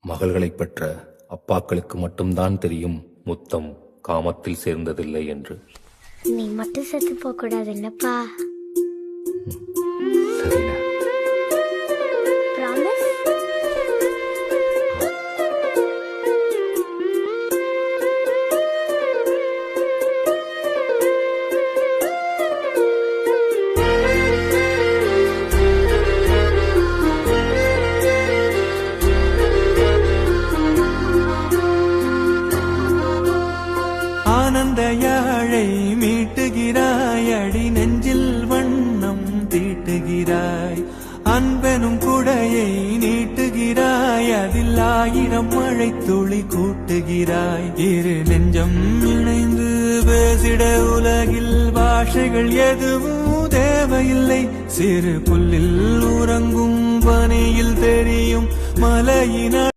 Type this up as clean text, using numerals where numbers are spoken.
மகள்களைப் பெற்ற அப்பாக்களுக்கு மட்டும்தான் தெரியும் முத்தம் காமத்தில் சேர்ந்ததில்லை என்று. நீ மட்டும் செத்து போக கூடாது என்னப்பா. சரிண்ணா. ப்ராமிஸ்? ஆனந்த யாழை மீட்டுகிறாய், அடி நெஞ்சில் வண்ணம் தீட்டுகிறாய், அன்பெனும் குடையை நீட்டுகிறாய், அதில் 1000 மழை துளி கூட்டுகிறாய். இரு நெஞ்சம் இணைந்து பேசிட உலகில் பாஷைகள் எதுவும் தேவையில்லை. சிறு புல்லில் உறங்கும் பனியில் தெரியும் மலையின